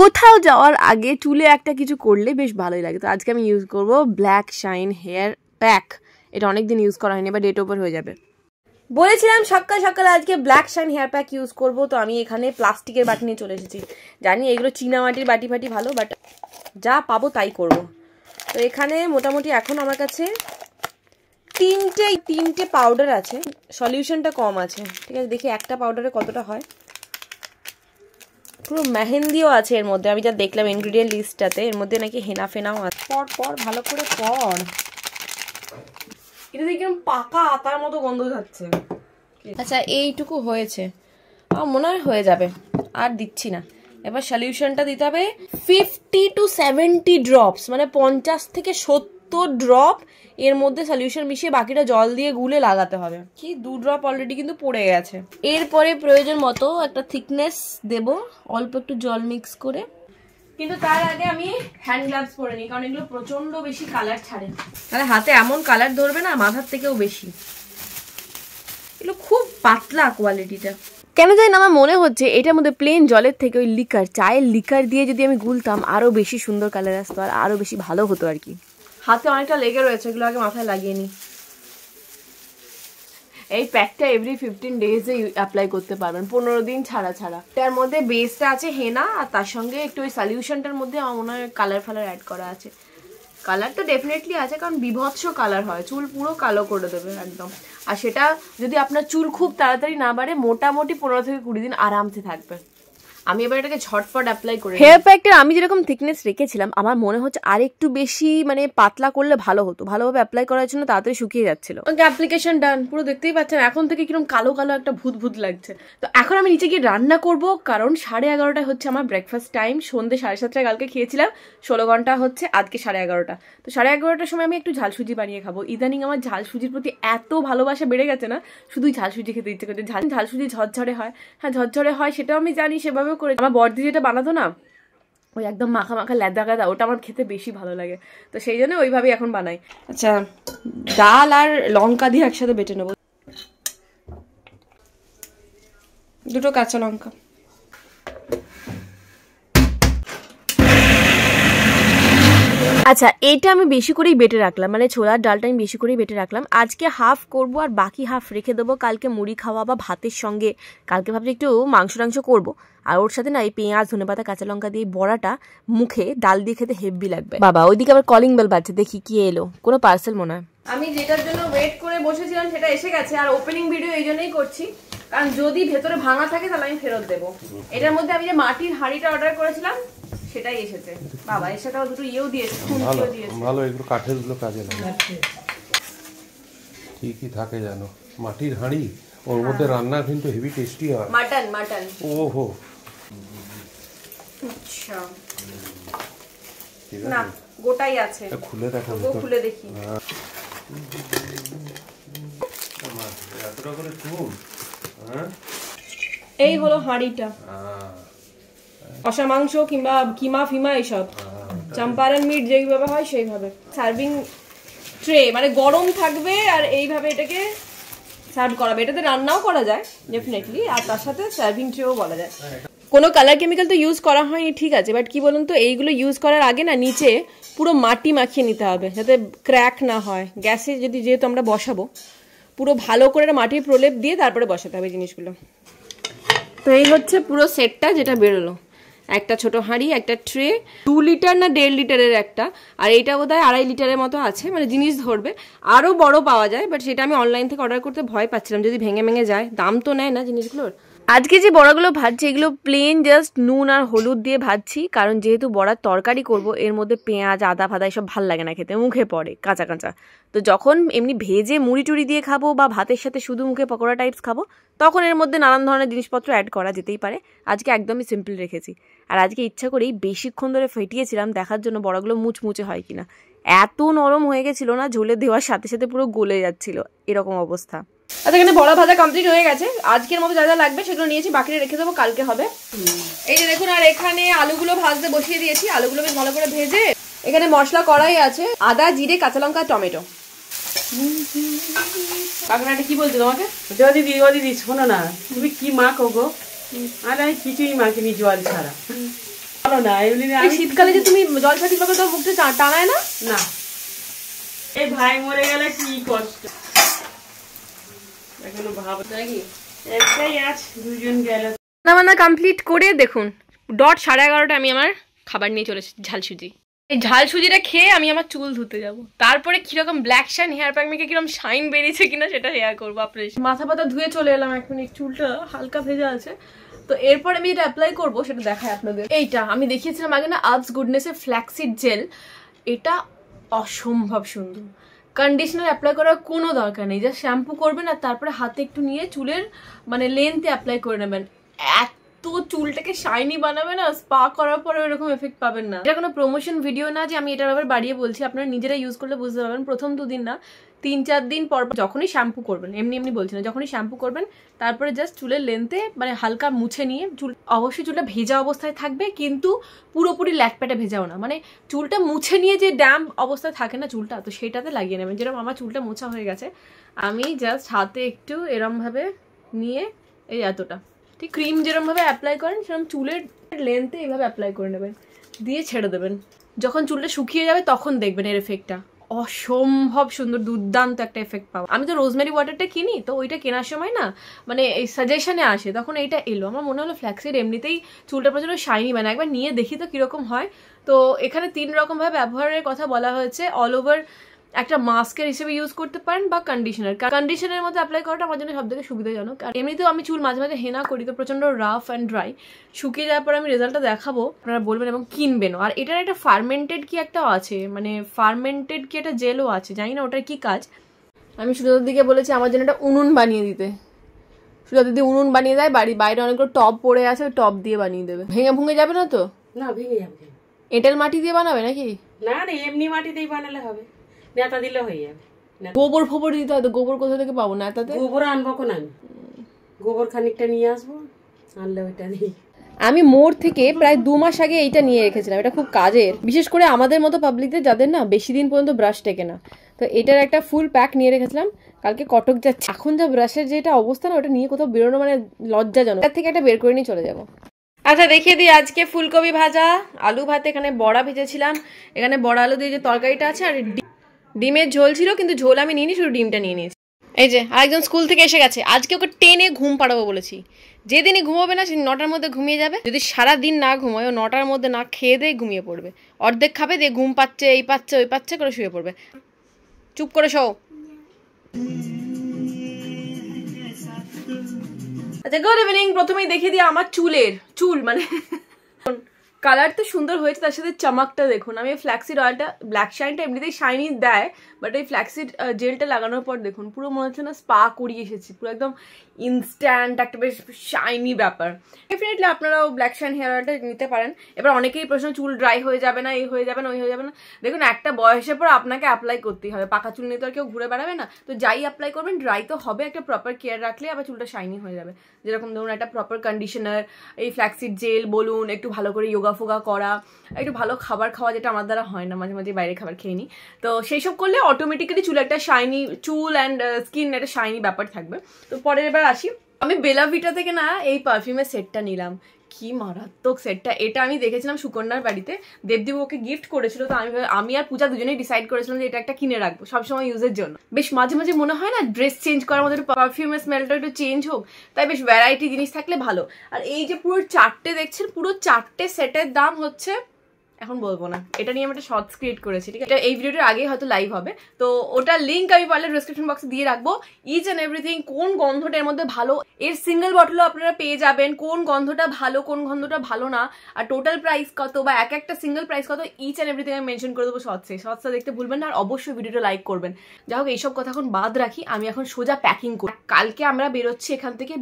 কোথাও যাওয়ার আগে চুলে একটা কিছু করলে বেশ ভালোই লাগে। তো আজকে আমি ইউজ করব ব্ল্যাক শাইন হেয়ার প্যাক। এটা অনেকদিন ইউজ করা হয়নি, এবার ডেট ওভার হয়ে যাবে। বলেছিলাম সকাল সকালে আজকে black shine hair pack use করব। তো আমি এখানে প্লাস্টিকের বাটি নিয়ে চলে এসেছি। জানি এগুলো চীনামাটির বাটি ফাটি ভালো, বাট যা পাবো তাই করব। তো এখানে মোটামুটি এখন আমার কাছে তিনটে পাউডার আছে, সলিউশনটা কম আছে। ঠিক আছে, দেখি একটা পাউডারে কতটা হয়। পুরো মেহেন্দিও আছে এর মধ্যে, আমি যা দেখলাম ইনগ্রিডিয়েন্ট লিস্টটাতে। এর মধ্যে নাকি হেনা ফেনাও আছে। পর ভালো করে পর। এটা দেখলাম পাকা আতার মতো গন্ধ যাচ্ছে। আচ্ছা এইটুকু হয়েছে, আমার মনে হয় হয়ে যাবে, আর দিচ্ছি না। এবার সলিউশনটা দিতে হবে 50 to 70 ড্রপস, মানে 50 থেকে 70 ড্রপ এর মধ্যে সলিউশন মিশিয়ে বাকিটা জল দিয়ে গুলে লাগাতে হবে। কি 2 ড্রপ অলরেডি কিন্তু পড়ে গেছে। এরপরে প্রয়োজন মতো একটা থিকনেস দেব, অল্প একটু জল মিক্স করে। কিন্তু তার আগে আমি হ্যান্ড গ্লাভস পরে নিই, কারণ এগুলো প্রচন্ড বেশি কালার ছাড়ে। তাহলে হাতে এমন কালার ধরবে না, মাথার থেকেও বেশি। এগুলো খুব পাতলা কোয়ালিটিটা। কেন জানি না আমার মনে হচ্ছে এটার মধ্যে প্লেন জলের থেকে ওই লিকার, চায়ের লিকার দিয়ে যদি আমি গুলতাম আরো বেশি সুন্দর কালার আসতো, আর আরো বেশি ভালো হতো আর কি। হাতে অনেকটা লেগে রয়েছে, এগুলো আগে মাথায় লাগিয়ে নি। এই প্যাকটা এভরি 15 ডেজে অ্যাপ্লাই করতে পারবেন, 15 দিন ছাড়া ছাড়া। তার মধ্যে বেসটা আছে হেনা, আর তার সঙ্গে একটু ওই সলিউশনটার মধ্যে আমার মনে হয় কালার ফালার অ্যাড করা আছে। কালার তো ডেফিনেটলি আছে, কারণ বিভৎস কালার হয়, চুল পুরো কালো করে দেবে একদম। আর সেটা যদি আপনার চুল খুব তাড়াতাড়ি না বাড়ে, মোটামুটি 15 থেকে 20 দিন আরামসে থাকবে। আমি এবার এটাকে ঝটফট অ্যাপ্লাই করি। হেয়ার প্যাকটা আমি যেরকম থিকনেস রেখেছিলাম, আমার মনে হচ্ছে আরেকটু বেশি মানে পাতলা করলে ভালো হতো। ভালোভাবে অ্যাপ্লাই করার জন্য তাড়াতাড়ি শুকিয়ে যাচ্ছিল। অ্যাপ্লিকেশন ডান, পুরো দেখতেই পাচ্ছেন এখন থেকে কিরকম কালো কালো একটা ভূত ভূত লাগছে। তো এখন আমি নিচে গিয়ে রান্না করব, কারণ 11:30 হচ্ছে আমার ব্রেকফাস্ট টাইম। সন্ধ্যে 7:30 কালকে খেয়েছিলাম, 16 ঘন্টা হচ্ছে, আজকে 11:30। তো 11:30টার সময় আমি একটু ঝাল সুজি বানিয়ে খাবো। ইদানিং আমার ঝাল সুজির প্রতি এত ভালোবাসা বেড়ে গেছে না, শুধুই ঝাল সুজি খেতে ইচ্ছে করছে। ঝাল সুজি ঝরঝরে হয়, হ্যাঁ ঝরঝরে হয়, সেটাও আমি জানি, সেভাবেও করে। আমার বড়দি যেটা বানাতো না, ওই একদম মাখা মাখা লেদা গাদা, ওটা আমার খেতে বেশি ভালো লাগে। তো সেই জন্য ওইভাবেই এখন বানাই। আচ্ছা, ডাল আর লঙ্কা দিয়ে একসাথে বেটে নেবো। 2টো কাঁচা লঙ্কা। আচ্ছা, এটা আমি বেশি করেই বেটে রাখলাম, মানে ছোলার ডালটা আমি বেশি করেই বেটে রাখলাম। আজকে হাফ করব আর বাকি হাফ রেখে দেবো কালকে মুড়ি খাওয়া বা ভাতের সঙ্গে। কালকে ভাবছি একটু মাংস করবো, আর ওর সাথে না এই পেঁয়াজ ধনেপাতা কাঁচা লঙ্কা দিয়ে বড়াটা মুখে ডাল দিয়ে খেতে হেভি লাগবে। বাবা ওইদিকে আবার কলিং বেল বাজছে, দেখি কি এলো, কোনো পার্সেল মনে হয়। আমি যেটার জন্য ওয়েট করে বসেছিলাম সেটা এসে গেছে, আর ওপেনিং ভিডিও এই জন্যই করছি, কারণ যদি ভেতরে ভাঙা থাকে তাহলে আমি ফেরত দেবো। এটার মধ্যে আমি যে মাটির হাঁড়িটা অর্ডার করেছিলাম সেটাই এসেছে। বাবা এর সাথে দুটো ইয়েও দিয়েছে, খুন্তিও দিয়েছে। ভালো, এগুলো কাঠের গুলো কাজে লাগে। ঠিকই থাকে জানো, মাটির হাঁড়ি, ওর মধ্যে রান্না কিন্তু হেভি টেস্টি হয়। মাটন ওহো, আচ্ছা না গোটাই আছে, খুলে দেখো, খুলে দেখি। এতটা করে চুল, এই হলো হাঁড়িটা। কষা মাংস কিংবা কিমা ফিমা এইসব, চম্পারন মিট যেইভাবে হয় সেইভাবে। সার্ভিং ট্রে মানে গরম থাকবে, আর এইভাবে এটাকে সার্ভ করাবে। এটাতে রান্নাও করা যায় ডেফিনেটলি, আর তার সাথে সার্ভিং ট্রেও বলা যায়। কোনো কালার কেমিক্যাল তো ইউজ করা হয়নি, ঠিক আছে, বাট কি বলুন তো, এইগুলো ইউজ করার আগে না নিচে পুরো মাটি মাখিয়ে নিতে হবে, যাতে ক্র্যাক না হয়। গ্যাসে যেহেতু আমরা বসাবো, পুরো ভালো করে মাটির প্রলেপ দিয়ে তারপরে বসাতে হবে জিনিসগুলো। তো এই হচ্ছে পুরো সেটটা যেটা বেরোলো। একটা ছোট হাঁড়ি, একটা ট্রে, 2 লিটার না 1.5 লিটারের একটা, আর এইটা বোধহয় 2.5 লিটারের মতো আছে, মানে জিনিস ধরবে। আরও বড় পাওয়া যায়, বাট সেটা আমি অনলাইন থেকে অর্ডার করতে ভয় পাচ্ছিলাম, যদি ভেঙে যায়। দাম তো নেয় না জিনিসগুলোর। আজকে যে বড়াগুলো ভাজছি এগুলো প্লেন জাস্ট নুন আর হলুদ দিয়ে ভাজছি, কারণ যেহেতু বড়ার তরকারি করব, এর মধ্যে পেঁয়াজ আদা ফাদা এসব ভাল লাগে না খেতে, মুখে পড়ে কাঁচা কাঁচা। তো যখন এমনি ভেজে মুড়ি টুড়ি দিয়ে খাবো বা ভাতের সাথে শুধু মুখে পকোড়া টাইপস খাবো, তখন এর মধ্যে নানান ধরনের জিনিসপত্র অ্যাড করা যেতেই পারে। আজকে একদমই সিম্পল রেখেছি, আর আজকে ইচ্ছা করেই বেশিক্ষণ ধরে ফেটিয়েছিলাম দেখার জন্য বড়াগুলো মুচমুচে হয় কিনা। এত নরম হয়ে গেছিল না, ঝোলে দেওয়ার সাথে সাথে পুরো গলে যাচ্ছিল, এরকম অবস্থা। আচ্ছা, এখানে বড়া ভাজা কমপ্লিট হয়ে গেছে। আজকের মতো যা যা লাগবে সেগুলো নিয়েছি, বাকিটা রেখে দেবো, কালকে হবে। এই যে দেখুন, আর এখানে আলুগুলো ভাজতে বসিয়ে দিয়েছি। আলুগুলো বেশ ভালো করে ভেজে, এখানে মশলা কড়াই আছে, আদা জিরে কাঁচা লঙ্কা টমেটো। কাকুনাটা কি বলছো তোমাকে? দিদি ও দিদি শোনো না, তুমি কি মাখো গো? আর আমি কিছুই মাখিনি জল ছাড়া। না এমনি শীতকালে যে তুমি জল ছাটি পাবে তো মুখটা টানায় না? না এই ভাই মরে গেলে কি কষ্ট এখনো ভাবো নাকি একটাই আছে দুজন গেল। রান্না কমপ্লিট করে দেখুন 11:30 আমি আমার খাবার নিয়ে চলে এসেছি ঝাল সুজি। এই ঝাল সুজিটা খেয়ে আমি আমার চুল ধুতে যাব, তারপরে কিরকম ব্ল্যাক শাইন হেয়ার প্যাক মেখে কিরকম শাইন বেরিয়েছে কিনা সেটা হেয়ার করবো আপনার। মাথা পাতা ধুয়ে চলে এলাম, এক মিনিট চুলটা হালকা ভেজা আছে, তো এরপর আমি এটা অ্যাপ্লাই করবো সেটা দেখায় আপনাদের। এইটা আমি দেখিয়েছিলাম আগে না, আর্বস গুডনেসের ফ্ল্যাক্সিড জেল, এটা অসম্ভব সুন্দর। কন্ডিশনার অ্যাপ্লাই করার কোনো দরকার নেই, যা শ্যাম্পু করবেন আর তারপরে হাতে একটু নিয়ে চুলের মানে লেন্থে অ্যাপ্লাই করে নেবেন, এত চুলটাকে শাইনি বানাবে না, স্পা করার পরে ওরকম এফেক্ট পাবেন না। এটা কোনো প্রমোশন ভিডিও না যে আমি এটার ব্যাপারে বাড়িয়ে বলছি, আপনারা নিজেরা ইউজ করলে বুঝতে পারবেন। প্রথম 2 দিন না 3-4 দিন পর যখনই শ্যাম্পু করবেন, এমনি এমনি বলছি না, যখনই শ্যাম্পু করবেন তারপরে জাস্ট চুলের লেন্থে মানে হালকা মুছে নিয়ে চুল, অবশ্যই চুলটা ভেজা অবস্থায় থাকবে কিন্তু পুরোপুরি ল্যাটপ্যাটে ভেজাও না, মানে চুলটা মুছে নিয়ে যে ড্যাম্প অবস্থায় থাকে না চুলটা, তো সেটাতে লাগিয়ে নেবেন। যেরকম আমার চুলটা মোছা হয়ে গেছে, আমি জাস্ট হাতে একটু এরমভাবে নিয়ে এই এতটা ঠিক ক্রিম যেরমভাবে অ্যাপ্লাই করেন সেরকম চুলের লেন্থে এইভাবে অ্যাপ্লাই করে নেবেন, দিয়ে ছেড়ে দেবেন। যখন চুলটা শুকিয়ে যাবে তখন দেখবেন এর এফেক্টটা অসম্ভব সুন্দর, দুর্দান্ত একটা এফেক্ট পাবো। আমি তো রোজমেরি ওয়াটারটা কিনি, তো ওইটা কেনার সময় না মানে এই সাজেশনে আসে, তখন এইটা এলো, আমার মনে হলো ফ্ল্যাক্সিড এমনিতেই চুলটা প্রচুর শাইনি বানায়, একবার নিয়ে দেখি তো কিরকম হয়। তো এখানে 3 রকমভাবে ব্যবহারের কথা বলা হয়েছে। অল ওভার একটা মাস্কের হিসেবে ইউজ করতে পারেন বা কন্ডিশনার। কন্ডিশনারের মধ্যে অ্যাপ্লাই করাটা আমার জন্য সবথেকে সুবিধাজনক, আর এমনিতেও আমি চুল মাঝে মাঝে হেনা করি, তো প্রচন্ড রাফ অ্যান্ড ড্রাই, শুকিয়ে যাওয়ার পর আমি রেজাল্টটা দেখাবো, আপনারা বলবেন এবং কিনবেনও। আর এটার একটা ফার্মেন্টেড কি একটা আছে, মানে ফার্মেন্টেড কি একটা জেলও আছে, জানি না ওটার কি কাজ। আমি সুজাতার দিকে বলেছি আমার জন্য একটা উনুন বানিয়ে দিতে, সুজাতা দিদি উনুন বানিয়ে দেয়, বাইরে অনেকগুলো টব পড়ে আছে, ওই টব দিয়ে বানিয়ে দেবে। ভেঙে ভুঙে যাবে না তো? না ভেঙে যাবে। এঁটেল মাটি দিয়ে বানাবে নাকি? না না এমনি মাটিতেই বানালে হবে, নেতা দিলে হয়ে যাবে। গোবর ফোবর দিতে হয় তো, গোবর কোথা থেকে পাবো? না তাতে গোবর আনবো কোন, আমি গোবর খানিকটা নিয়ে আসবো, আনলে ওইটা নেই। আমি মোড় থেকে প্রায় 2 মাস আগে এইটা নিয়ে রেখেছিলাম, এটা খুব কাজের, বিশেষ করে আমাদের মতো পাবলিকদের যাদের না বেশি দিন পর্যন্ত ব্রাশ টেকে না, তো এটার একটা ফুল প্যাক নিয়ে রেখেছিলাম। কালকে কটক যাচ্ছে, এখন যা ব্রাশের যেটা অবস্থা না, ওটা নিয়ে কোথাও বেরোনো মানে লজ্জাজনক, তার থেকে একটা বের করে নিয়ে চলে যাবো। আচ্ছা দেখিয়ে দিই, আজকে ফুলকপি ভাজা, আলু ভাত, এখানে বড়া ভেজেছিলাম, এখানে বড়া আলু দিয়ে যে তরকারিটা আছে, আর ডিমের ঝোল ছিল, কিন্তু ঝোল আমি নিইনি, শুধু ডিমটা নিয়ে নিয়েছি। এই যে আরেকজন স্কুল থেকে এসে গেছে, আজকে ওকে টেনে ঘুম পাড়াবো বলেছি, যেদিনই ঘুমাবে না সেদিন 9টার মধ্যে ঘুমিয়ে যাবে, যদি সারা দিন না ঘুমায় ও 9টার মধ্যে না খেয়ে দিয়ে ঘুমিয়ে পড়বে, অর্ধেক খাবে দিয়ে ঘুম পাচ্ছে, এই পাচ্ছে ওই পাচ্ছে করে শুয়ে পড়বে, চুপ করে শো। আচ্ছা গুড ইভিনিং। প্রথমেই দেখিয়ে দিই আমার চুল মানে কালার তো সুন্দর হয়েছে, তার সাথে চমকটা দেখুন। আমি ফ্ল্যাক্সিড অয়েলটা, ব্ল্যাক শাইনটা এমনিতেই শাইনি দেয়, বাট এই ফ্ল্যাক্সিড জেলটা লাগানোর পর দেখুন পুরো মনে হচ্ছে না স্পা করিয়ে এসেছি, পুরো একদম ইনস্ট্যান্ট একটা বেশ শাইনি ব্যাপার। ডেফিনেটলি আপনারাও ব্ল্যাক শাইন হেয়ার অয়েলটা নিতে পারেন। এবার অনেকেই প্রশ্ন, চুল ড্রাই হয়ে যাবে না, এই হয়ে যাবে না, ওই হয়ে যাবে না। দেখুন একটা বয়সের পর আপনাকে অ্যাপ্লাই করতেই হবে, পাকা চুল নিয়ে তো আর কেউ ঘুরে বেড়াবে না, তো যাই অ্যাপ্লাই করবেন ড্রাই তো হবে, একটা প্রপার কেয়ার রাখলে আবার চুলটা শাইনি হয়ে যাবে। যেরকম ধরুন একটা প্রপার কন্ডিশনার, এই ফ্ল্যাক্সিড জেল বলুন, একটু ভালো করে যোগা ফোগা করা, একটু ভালো খাবার খাওয়া, যেটা আমার দ্বারা হয় না, মাঝে মাঝে বাইরে খাবার খেয়ে নিই, তো সেই সব করলে অটোমেটিক্যালি চুল একটা শাইনি, চুল অ্যান্ড স্কিন একটা শাইনি ব্যাপার থাকবে। তো পরের এবার আসি, আমি বেলা ভিটা থেকে না এই পারফিউমের সেটটা নিলাম, কি মারাত্মক সেটটা। এটা আমি দেখেছিলাম সুকন্যার বাড়িতে, দেবদেব ওকে গিফট করেছিল, তো আমি আর পূজা দুজনেই ডিসাইড করেছিলাম যে এটা একটা কিনে রাখবো সবসময় ইউজের জন্য। বেশ মাঝে মাঝে মনে হয় না ড্রেস চেঞ্জ করার মধ্যে পারফিউমের স্মেলটা একটু চেঞ্জ হোক, তাই বেশ ভ্যারাইটি জিনিস থাকলে ভালো। আর এই যে পুরো 4টে দেখছেন, পুরো 4টে সেটের দাম হচ্ছে, এখন বলবো না, এটা নিয়ে আমি একটা শর্টস ক্রিয়েট করেছি, ঠিক আছে, এই ভিডিওটার আগেই হয়তো লাইভ হবে, তো ওটার লিঙ্ক আমি পারলে ডেসক্রিপশন বক্সে দিয়ে রাখবো। ইচ অ্যান্ড এভরিথিং, কোন গন্ধটা এর মধ্যে ভালো, এর সিঙ্গেল বটলও আপনারা পেয়ে যাবেন, কোন গন্ধটা ভালো কোন গন্ধটা ভালো না, আর টোটাল প্রাইস কত বা এক একটা সিঙ্গেল প্রাইস কত, ইচ অ্যান্ড এভরিথিং আমি মেনশন করে দেবো শর্টসটা দেখতে ভুলবেন না, আর অবশ্যই ভিডিওটা লাইক করবেন। যাই হোক এইসব কথা এখন বাদ রাখি, আমি এখন সোজা প্যাকিং করি। কালকে আমরা বেরোচ্ছি এখান থেকে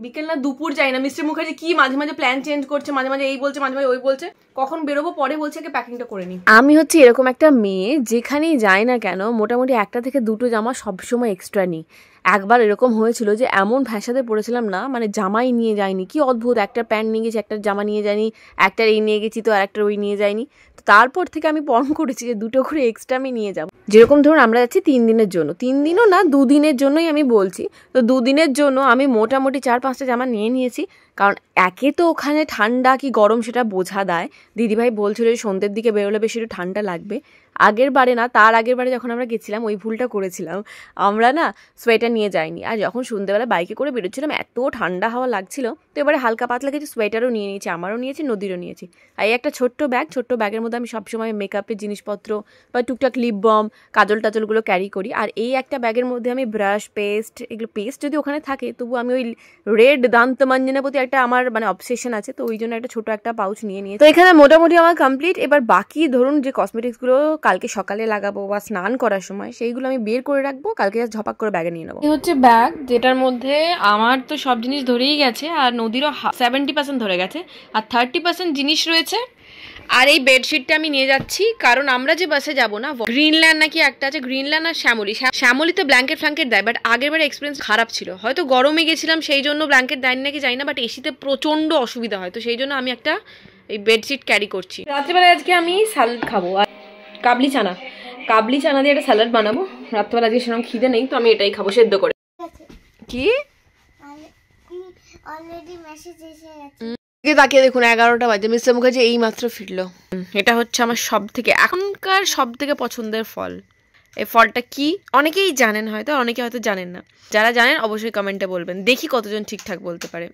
বিকেল না দুপুর, যাই না, মিস্টার মুখার্জি কি মাঝে মাঝে প্ল্যান চেঞ্জ করছে, মাঝে মাঝে এই বলছে মাঝে মাঝে ওই বলছে, কখন বেরোবো পরে বলছে, আগে প্যাকিংটা করে নি। আমি হচ্ছে এরকম একটা মেয়ে, যেখানেই যাই না কেন মোটামুটি 1টা থেকে 2টো জামা সবসময় এক্সট্রা নিই। একবার এরকম হয়েছিল যে এমন ফ্যাসাদে পড়েছিলাম না, মানে জামাই নিয়ে যাইনি, কি অদ্ভুত, একটা প্যান্ট নিয়ে গেছি, একটা জামা নিয়ে যাইনি, একটার এই নিয়ে গেছি তো আর একটা ওই নিয়ে যাইনি। তো তারপর থেকে আমি পণ করেছি যে 2টো করে এক্সট্রা আমি নিয়ে যাবো। যেরকম ধরুন আমরা যাচ্ছি 3 দিনের জন্য, 3 দিনও না 2 দিনের জন্যই আমি বলছি, তো 2 দিনের জন্য আমি মোটামুটি 4-5টা জামা নিয়ে নিয়েছি, কারণ একে তো ওখানে ঠান্ডা কি গরম সেটা বোঝা দেয়। দিদিভাই বলছিল যে সন্ধ্যের দিকে বেরোলে বেশি একটু ঠান্ডা লাগবে। আগের বারে না, তার আগের বারে যখন আমরা গেছিলাম ওই ভুলটা করেছিলাম, আমরা না সোয়েটার নিয়ে যাইনি। আর যখন সন্ধ্যেবেলা বাইকে করে বেরোচ্ছিলাম এত ঠান্ডা হাওয়া লাগছিল, তো এবারে হালকা পাতলা কিছু সোয়েটারও নিয়ে নিয়েছি, আমারও নিয়েছি, নদীরও নিয়েছি। আর এই একটা ছোট্ট ব্যাগের মধ্যে আমি সবসময় মেকআপের জিনিসপত্র বা টুকটাক লিপ বাম, কাজল টাজলগুলো ক্যারি করি। আর এই একটা ব্যাগের মধ্যে আমি ব্রাশ, পেস্ট, এগুলো পেস্ট যদি ওখানে থাকে তবু আমি ওই রেড দান্তমাঞ্জনের প্রতি একটা আমার মানে অবসেশন আছে, তো ওই জন্য একটা ছোট একটা পাউচ নিয়ে নিয়েছি। তো এখানে মোটামুটি আমার কমপ্লিট। এবার বাকি ধরুন যে কসমেটিক্সগুলো কালকে সকালে লাগাবো বা স্নান করার সময়, সেইগুলো আমি বের করে রাখবো, কালকে জাস্ট ঝপাক করে ব্যাগে নিয়ে নেবো। এই হচ্ছে ব্যাগ, যেটার মধ্যে আমার তো সব জিনিস ধরেই গেছে, আর নদীরও 70% ধরে গেছে, আর 30% জিনিস রয়েছে। আর এই বেডশিটটা আমি নিয়ে যাচ্ছি, কারণ আমরা যে বাসে যাবো না, গ্রিনল্যান্ড নাকি একটা আছে, গ্রিনল্যান্ড আর শ্যামলিতে ব্ল্যাঙ্কেট ফ্ল্যাঙ্কেট দেয়, বাট আগের বারে এক্সপিরিয়েন্স খারাপ ছিল। হয়তো গরমে গেছিলাম সেই জন্য ব্ল্যাঙ্কেট দেয়নি নাকি জানি না, বাট এসিতে প্রচণ্ড অসুবিধা হয়, তো সেই জন্য আমি একটা এই বেডশিট ক্যারি করছি। রাত্রিবেলায় আজকে আমি স্যালাড খাবো, আর কাবলি চানা দিয়ে একটা স্যালাড বানাবো। রাত্রিবেলা আজকে সেরকম খিদে নেই, তো আমি এটাই খাবো সেদ্ধ করে। কি অলরেডি মেসেজ এসে গেছে, তাকিয়ে দেখুন 11টা বাজে, মিস্টার মুখার্জি এই মাত্র ফিরলো। এটা হচ্ছে আমার এখনকার সব থেকে পছন্দের ফল। এই ফলটা কি অনেকেই জানেন হয়তো, অনেকে হয়তো জানেন না। যারা জানেন অবশ্যই কমেন্টে বলবেন, দেখি কতজন ঠিকঠাক বলতে পারে।